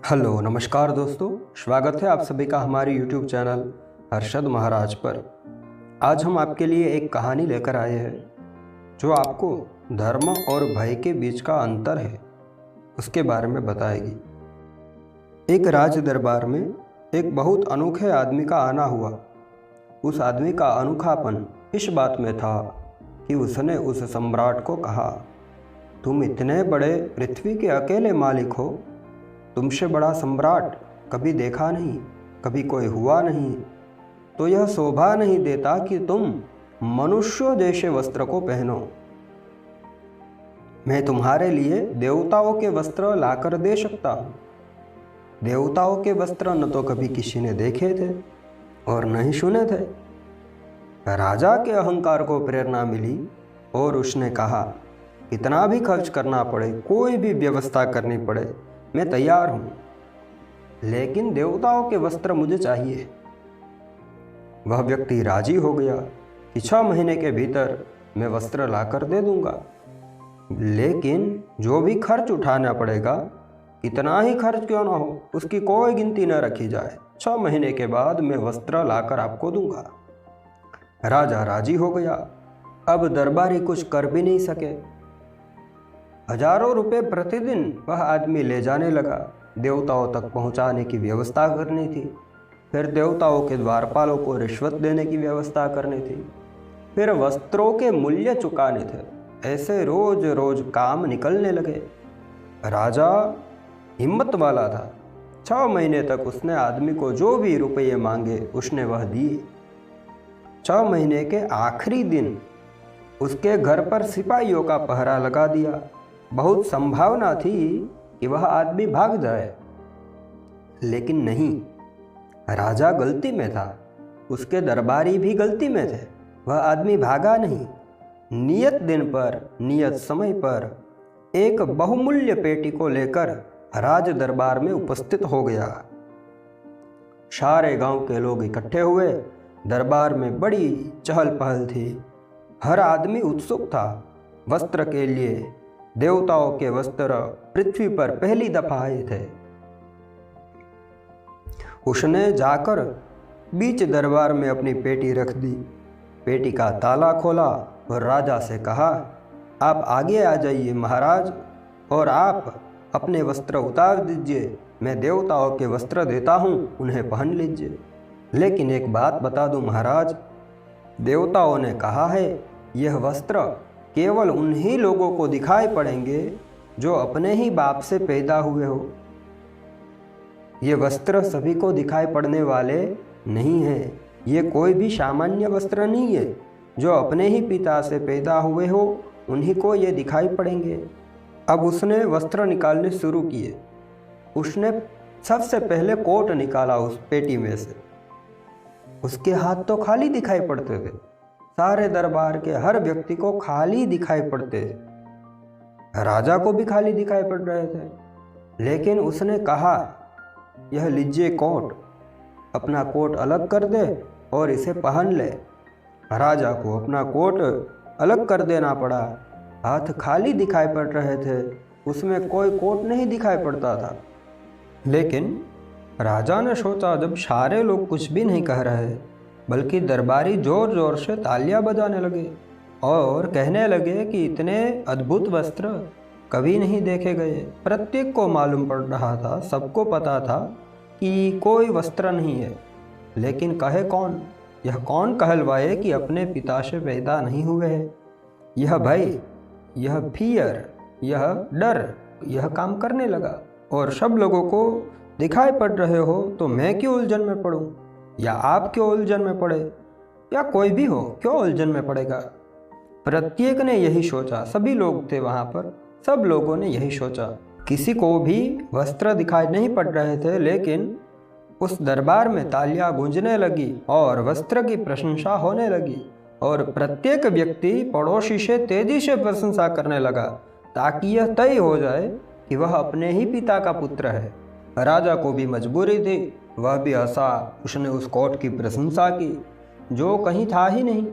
Hello नमस्कार दोस्तों, स्वागत है आप सभी का हमारे YouTube चैनल अरशद महाराज पर। आज हम आपके लिए एक कहानी लेकर आए हैं जो आपको धर्म और भय के बीच का अंतर है उसके बारे में बताएगी। एक राज दरबार में एक बहुत अनोखे आदमी का आना हुआ। उस आदमी का अनोखापन इस बात में था कि उसने उस सम्राट को कहा, तुम इतने बड़े पृथ्वी के अकेले मालिक हो, तुमसे बड़ा सम्राट कभी देखा नहीं, कभी कोई हुआ नहीं, तो यह शोभा नहीं देता कि तुम मनुष्यों जैसे वस्त्र को पहनो। मैं तुम्हारे लिए देवताओं के वस्त्र लाकर दे सकता हूँ। देवताओं के वस्त्र न तो कभी किसी ने देखे थे और न ही सुने थे। राजा के अहंकार को प्रेरणा मिली और उसने कहा, कितना भी खर्च करना पड़े, कोई भी व्यवस्था करनी पड़े, मैं तैयार हूँ, लेकिन देवताओं के वस्त्र मुझे चाहिए। वह व्यक्ति राजी हो गया कि 6 महीने के भीतर मैं वस्त्र लाकर दे दूंगा, लेकिन जो भी खर्च उठाना पड़ेगा, कितना ही खर्च क्यों ना हो, उसकी कोई गिनती न रखी जाए। 6 महीने के बाद मैं वस्त्र लाकर आपको दूंगा। राजा राजी हो गया। अब दरबारी कुछ कर भी नहीं सके। हजारों रुपए प्रतिदिन वह आदमी ले जाने लगा। देवताओं तक पहुंचाने की व्यवस्था करनी थी, फिर देवताओं के द्वारपालों को रिश्वत देने की व्यवस्था करनी थी, फिर वस्त्रों के मूल्य चुकाने थे। ऐसे रोज रोज काम निकलने लगे। राजा हिम्मत वाला था। 6 महीने तक उसने आदमी को जो भी रुपये मांगे उसने वह दिए। 6 महीने के आखिरी दिन उसके घर पर सिपाहियों का पहरा लगा दिया। बहुत संभावना थी कि वह आदमी भाग जाए, लेकिन नहीं, राजा गलती में था, उसके दरबारी भी गलती में थे। वह आदमी भागा नहीं। नियत दिन पर, नियत समय पर एक बहुमूल्य पेटी को लेकर राज दरबार में उपस्थित हो गया। सारे गांव के लोग इकट्ठे हुए। दरबार में बड़ी चहल पहल थी। हर आदमी उत्सुक था वस्त्र के लिए। देवताओं के वस्त्र पृथ्वी पर पहली दफा आए थे। उसने जाकर बीच दरबार में अपनी पेटी रख दी, पेटी का ताला खोला और राजा से कहा, आप आगे आ जाइए महाराज, और आप अपने वस्त्र उतार दीजिए। मैं देवताओं के वस्त्र देता हूँ, उन्हें पहन लीजिए। लेकिन एक बात बता दूं महाराज, देवताओं ने कहा है यह वस्त्र केवल उन्हीं लोगों को दिखाई पड़ेंगे जो अपने ही बाप से पैदा हुए हो। ये वस्त्र सभी को दिखाई पड़ने वाले नहीं हैं। ये कोई भी सामान्य वस्त्र नहीं है। जो अपने ही पिता से पैदा हुए हो उन्हीं को ये दिखाई पड़ेंगे। अब उसने वस्त्र निकालने शुरू किए। उसने सबसे पहले कोट निकाला उस पेटी में से। उसके हाथ तो खाली दिखाई पड़ते थे। सारे दरबार के हर व्यक्ति को खाली दिखाई पड़ते थे। राजा को भी खाली दिखाई पड़ रहे थे। लेकिन उसने कहा, यह लीजिए कोट, अपना कोट अलग कर दे और इसे पहन ले। राजा को अपना कोट अलग कर देना पड़ा। हाथ खाली दिखाई पड़ रहे थे, उसमें कोई कोट नहीं दिखाई पड़ता था। लेकिन राजा ने सोचा, जब सारे लोग कुछ भी नहीं कह रहे बल्कि दरबारी जोर जोर से तालियां बजाने लगे और कहने लगे कि इतने अद्भुत वस्त्र कभी नहीं देखे गए। प्रत्येक को मालूम पड़ रहा था, सबको पता था कि कोई वस्त्र नहीं है, लेकिन कहे कौन? यह कौन कहलवाए कि अपने पिता से पैदा नहीं हुए हैं? यह भय, यह फियर, यह डर, यह काम करने लगा। और सब लोगों को दिखाई पड़ रहे हो तो मैं क्यों उलझन में पड़ूं, या आप क्यों उलझन में पड़े, या कोई भी हो क्यों उलझन में पड़ेगा? प्रत्येक ने यही सोचा। सभी लोग थे वहां पर, सब लोगों ने यही सोचा। किसी को भी वस्त्र दिखाई नहीं पड़ रहे थे, लेकिन उस दरबार में तालियां गूंजने लगी और वस्त्र की प्रशंसा होने लगी। और प्रत्येक व्यक्ति पड़ोसी से तेजी से प्रशंसा करने लगा ताकि यह तय हो जाए कि वह अपने ही पिता का पुत्र है। राजा को भी मजबूरी थी, वह भी हंसा। उसने उस कोट की प्रशंसा की जो कहीं था ही नहीं।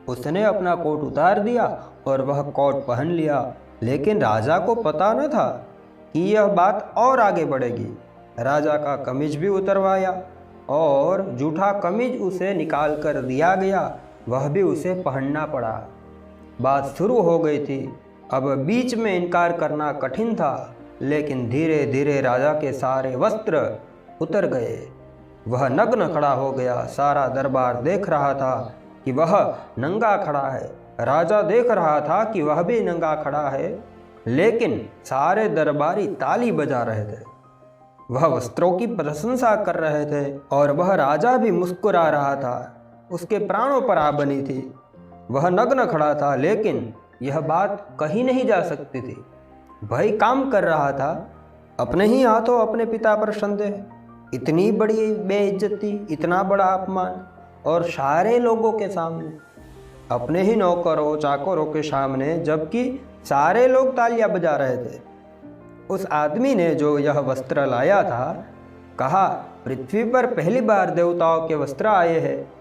उसने अपना कोट उतार दिया और वह कोट पहन लिया। लेकिन राजा को पता न था कि यह बात और आगे बढ़ेगी। राजा का कमीज भी उतरवाया और जूठा कमीज उसे निकाल कर दिया गया, वह भी उसे पहनना पड़ा। बात शुरू हो गई थी। अब बीच में इनकार करना कठिन था, लेकिन धीरे धीरे राजा के सारे वस्त्र उतर गए। वह नग्न खड़ा हो गया। सारा दरबार देख रहा था कि वह नंगा खड़ा है। राजा देख रहा था कि वह भी नंगा खड़ा है, लेकिन सारे दरबारी ताली बजा रहे थे। वह वस्त्रों की प्रशंसा कर रहे थे और वह राजा भी मुस्कुरा रहा था। उसके प्राणों पर आ बनी थी। वह नग्न खड़ा था, लेकिन यह बात कही नहीं जा सकती थी। भाई काम कर रहा था। अपने ही हाथों अपने पिता पर संदेह, इतनी बड़ी बेइज्जती, इतना बड़ा अपमान, और सारे लोगों के सामने, अपने ही नौकरों चाकरों के सामने, जबकि सारे लोग तालियां बजा रहे थे। उस आदमी ने जो यह वस्त्र लाया था कहा, पृथ्वी पर पहली बार देवताओं के वस्त्र आए हैं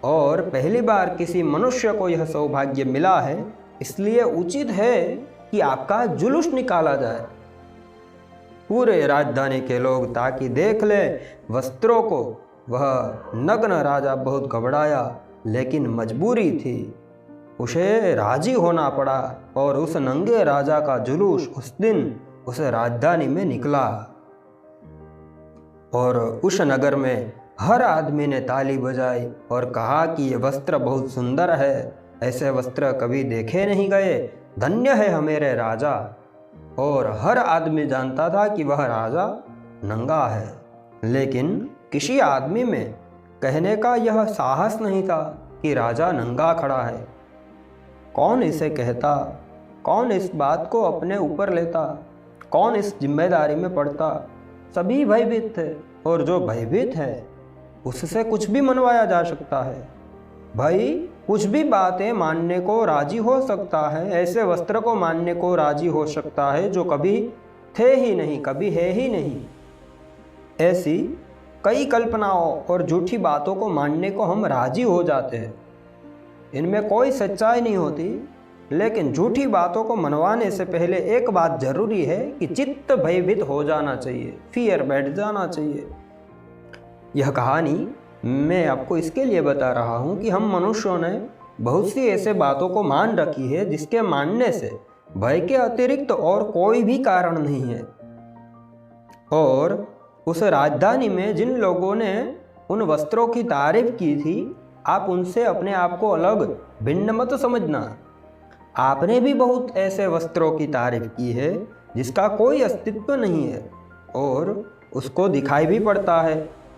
और पहली बार किसी मनुष्य को यह सौभाग्य मिला है, इसलिए उचित है कि आपका जुलूस निकाला जाए। पूरे राजधानी के लोग ताकि देख ले वस्त्रों को। वह नग्न राजा बहुत घबराया, लेकिन मजबूरी थी। उसे राजी होना पड़ा और उस नंगे राजा का जुलूस उस दिन उस राजधानी में निकला। और उस नगर में हर आदमी ने ताली बजाई और कहा कि ये वस्त्र बहुत सुंदर है, ऐसे वस्त्र कभी देखे नहीं गए, धन्य है हमारे राजा। और हर आदमी जानता था कि वह राजा नंगा है, लेकिन किसी आदमी में कहने का यह साहस नहीं था कि राजा नंगा खड़ा है। कौन इसे कहता? कौन इस बात को अपने ऊपर लेता? कौन इस जिम्मेदारी में पड़ता? सभी भयभीत थे, और जो भयभीत है उससे कुछ भी मनवाया जा सकता है। भाई कुछ भी बातें मानने को राजी हो सकता है, ऐसे वस्त्र को मानने को राजी हो सकता है जो कभी थे ही नहीं, कभी है ही नहीं। ऐसी कई कल्पनाओं और झूठी बातों को मानने को हम राजी हो जाते हैं। इनमें कोई सच्चाई नहीं होती, लेकिन झूठी बातों को मनवाने से पहले एक बात जरूरी है कि चित्त भयभीत हो जाना चाहिए, फियर बैठ जाना चाहिए। यह कहानी मैं आपको इसके लिए बता रहा हूँ कि हम मनुष्यों ने बहुत सी ऐसे बातों को मान रखी है जिसके मानने से भय के अतिरिक्त और कोई भी कारण नहीं है। और उस राजधानी में जिन लोगों ने उन वस्त्रों की तारीफ की थी, आप उनसे अपने आप को अलग भिन्न मत समझना। आपने भी बहुत ऐसे वस्त्रों की तारीफ की है जिसका कोई अस्तित्व नहीं है और उसको दिखाई भी पड़ता है,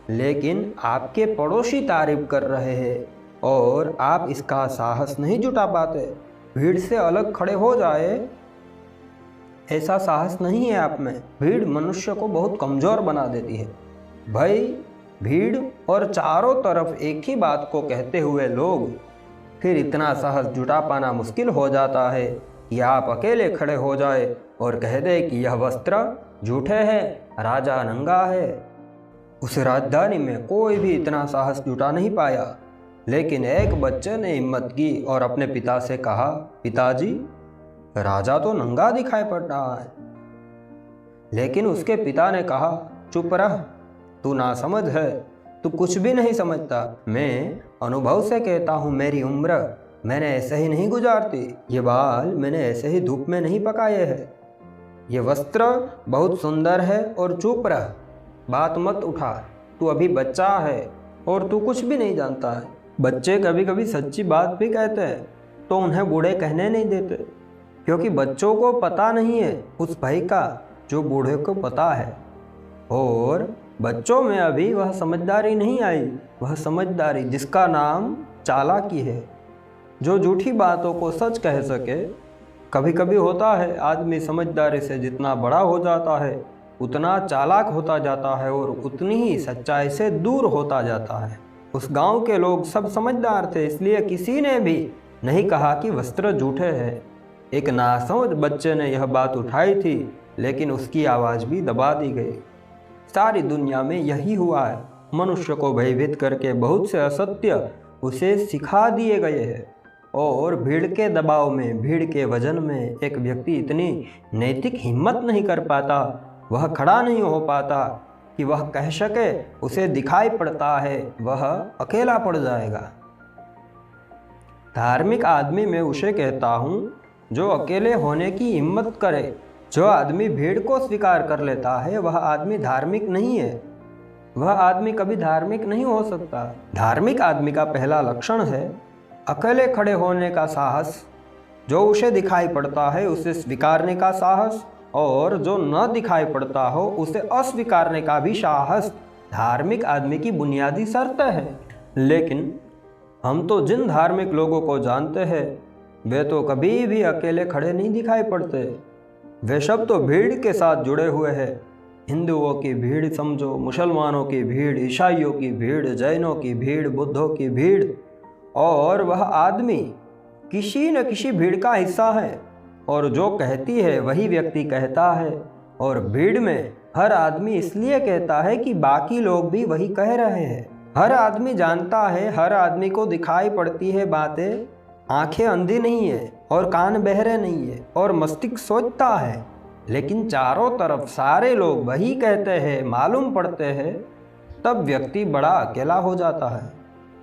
लेकिन आपके पड़ोसी तारीफ कर रहे हैं और आप इसका साहस नहीं जुटा पाते। भीड़ से अलग खड़े हो जाए, ऐसा साहस नहीं है आप में। भीड़ मनुष्य को बहुत कमज़ोर बना देती है। भाई भीड़ और चारों तरफ एक ही बात को कहते हुए लोग, फिर इतना साहस जुटा पाना मुश्किल हो जाता है कि आप अकेले खड़े हो जाए और कह दे कि यह वस्त्र झूठे हैं, राजा नंगा है। उस राजधानी में कोई भी इतना साहस जुटा नहीं पाया, लेकिन एक बच्चे ने हिम्मत की और अपने पिता से कहा, पिताजी राजा तो नंगा दिखाई पड़ रहा है। लेकिन उसके पिता ने कहा, चुप रह, तू नासमझ है, तू कुछ भी नहीं समझता। मैं अनुभव से कहता हूँ, मेरी उम्र मैंने ऐसे ही नहीं गुजारती, ये बाल मैंने ऐसे ही धूप में नहीं पकाए हैं। ये वस्त्र बहुत सुंदर है और चुप रह, बात मत उठा, तू अभी बच्चा है और तू कुछ भी नहीं जानता है। बच्चे कभी कभी सच्ची बात भी कहते हैं तो उन्हें बूढ़े कहने नहीं देते, क्योंकि बच्चों को पता नहीं है उस भय का जो बूढ़े को पता है। और बच्चों में अभी वह समझदारी नहीं आई, वह समझदारी जिसका नाम चालाकी है, जो झूठी बातों को सच कह सके। कभी कभी होता है आदमी समझदारी से जितना बड़ा हो जाता है उतना चालाक होता जाता है और उतनी ही सच्चाई से दूर होता जाता है। उस गांव के लोग सब समझदार थे, इसलिए किसी ने भी नहीं कहा कि वस्त्र झूठे हैं। एक नासमझ बच्चे ने यह बात उठाई थी, लेकिन उसकी आवाज़ भी दबा दी गई। सारी दुनिया में यही हुआ है। मनुष्य को भयभीत करके बहुत से असत्य उसे सिखा दिए गए हैं, और भीड़ के दबाव में, भीड़ के वजन में एक व्यक्ति इतनी नैतिक हिम्मत नहीं कर पाता, वह खड़ा नहीं हो पाता कि वह कह सके उसे दिखाई पड़ता है, वह अकेला पड़ जाएगा। धार्मिक आदमी मैं उसे कहता हूँ जो अकेले होने की हिम्मत करे। जो आदमी भीड़ को स्वीकार कर लेता है वह आदमी धार्मिक नहीं है, वह आदमी कभी धार्मिक नहीं हो सकता। धार्मिक आदमी का पहला लक्षण है अकेले खड़े होने का साहस, जो उसे दिखाई पड़ता है उसे स्वीकारने का साहस, और जो न दिखाई पड़ता हो उसे अस्वीकारने का भी साहस धार्मिक आदमी की बुनियादी शर्त है। लेकिन हम तो जिन धार्मिक लोगों को जानते हैं वे तो कभी भी अकेले खड़े नहीं दिखाई पड़ते। वे सब तो भीड़ के साथ जुड़े हुए हैं। हिंदुओं की भीड़ समझो, मुसलमानों की भीड़, ईसाइयों की भीड़, जैनों की भीड़, बुद्धों की भीड़, और वह आदमी किसी न किसी भीड़ का हिस्सा है। और जो कहती है वही व्यक्ति कहता है, और भीड़ में हर आदमी इसलिए कहता है कि बाकी लोग भी वही कह रहे हैं। हर आदमी जानता है, हर आदमी को दिखाई पड़ती है बातें, आंखें अंधी नहीं है और कान बहरे नहीं है और मस्तिष्क सोचता है, लेकिन चारों तरफ सारे लोग वही कहते हैं, मालूम पड़ते हैं, तब व्यक्ति बड़ा अकेला हो जाता है।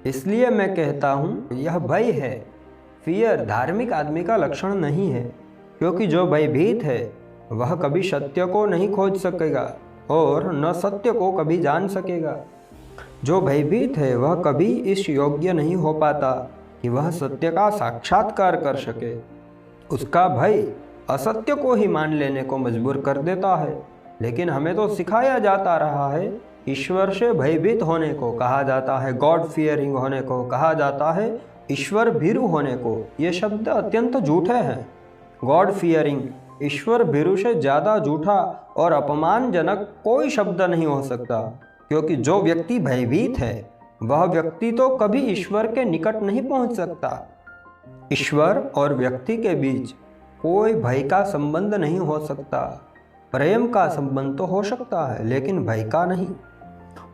इसलिए मैं कहता हूँ यह भय है, फियर धार्मिक आदमी का लक्षण नहीं है, क्योंकि जो भयभीत है वह कभी सत्य को नहीं खोज सकेगा और न सत्य को कभी जान सकेगा। जो भयभीत है वह कभी इस योग्य नहीं हो पाता कि वह सत्य का साक्षात्कार कर सके। उसका भय असत्य को ही मान लेने को मजबूर कर देता है। लेकिन हमें तो सिखाया जाता रहा है, ईश्वर से भयभीत होने को कहा जाता है, गॉड फियरिंग होने को कहा जाता है, ईश्वर भीरु होने को। ये शब्द अत्यंत झूठे हैं। गॉड फियरिंग ईश्वर भीरु से ज़्यादा झूठा और अपमानजनक कोई शब्द नहीं हो सकता, क्योंकि जो व्यक्ति भयभीत है वह व्यक्ति तो कभी ईश्वर के निकट नहीं पहुंच सकता। ईश्वर और व्यक्ति के बीच कोई भय का संबंध नहीं हो सकता। प्रेम का संबंध तो हो सकता है लेकिन भय का नहीं।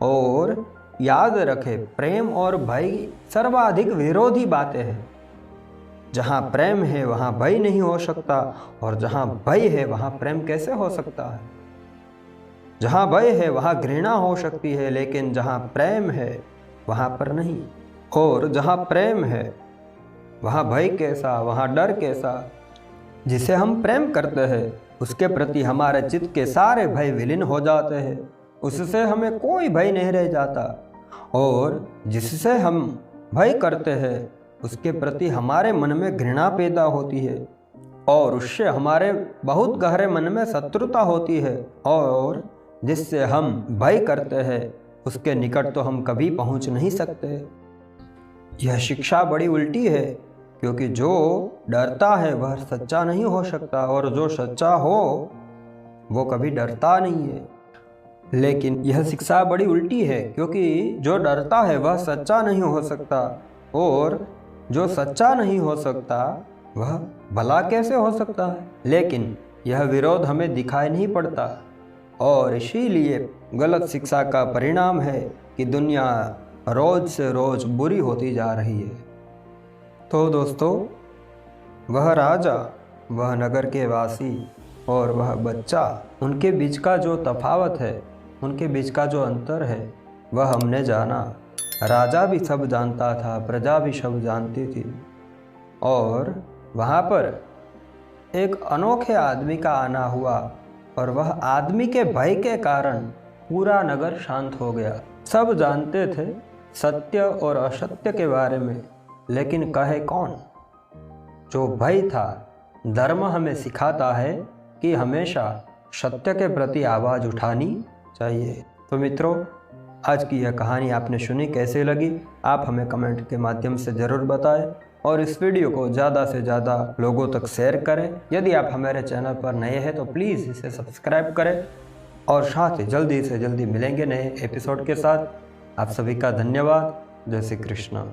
और याद रखें, प्रेम और भय सर्वाधिक विरोधी बातें हैं। जहाँ प्रेम है वहाँ भय नहीं हो सकता, और जहाँ भय है वहाँ प्रेम कैसे हो सकता है। जहाँ भय है वहाँ घृणा हो सकती है, लेकिन जहाँ प्रेम है वहाँ पर नहीं। और जहाँ प्रेम है वहाँ भय कैसा, वहाँ डर कैसा। जिसे हम प्रेम करते हैं उसके प्रति हमारे चित्त के सारे भय विलीन हो जाते हैं, उससे हमें कोई भय नहीं रह जाता। और जिससे हम भय करते हैं उसके प्रति हमारे मन में घृणा पैदा होती है, और उससे हमारे बहुत गहरे मन में शत्रुता होती है। और जिससे हम भय करते हैं उसके निकट तो हम कभी पहुंच नहीं सकते। यह शिक्षा बड़ी उल्टी है, क्योंकि जो डरता है वह सच्चा नहीं हो सकता, और जो सच्चा हो वो कभी डरता नहीं है। लेकिन यह शिक्षा बड़ी उल्टी है, क्योंकि जो डरता है वह सच्चा नहीं हो सकता, और जो सच्चा नहीं हो सकता वह भला कैसे हो सकता है। लेकिन यह विरोध हमें दिखाई नहीं पड़ता, और इसीलिए गलत शिक्षा का परिणाम है कि दुनिया रोज से रोज बुरी होती जा रही है। तो दोस्तों, वह राजा, वह नगर के वासी और वह बच्चा, उनके बीच का जो तफावत है, उनके बीच का जो अंतर है, वह हमने जाना। राजा भी सब जानता था, प्रजा भी सब जानती थी, और वहाँ पर एक अनोखे आदमी का आना हुआ, और वह आदमी के भय के कारण पूरा नगर शांत हो गया। सब जानते थे सत्य और असत्य के बारे में, लेकिन कहे कौन। जो भय था, धर्म हमें सिखाता है कि हमेशा सत्य के प्रति आवाज़ उठानी चाहिए। तो मित्रों, आज की यह कहानी आपने सुनी, कैसे लगी आप हमें कमेंट के माध्यम से ज़रूर बताएं, और इस वीडियो को ज़्यादा से ज़्यादा लोगों तक शेयर करें। यदि आप हमारे चैनल पर नए हैं तो प्लीज़ इसे सब्सक्राइब करें, और साथ ही जल्दी से जल्दी मिलेंगे नए एपिसोड के साथ। आप सभी का धन्यवाद। जय श्री कृष्ण।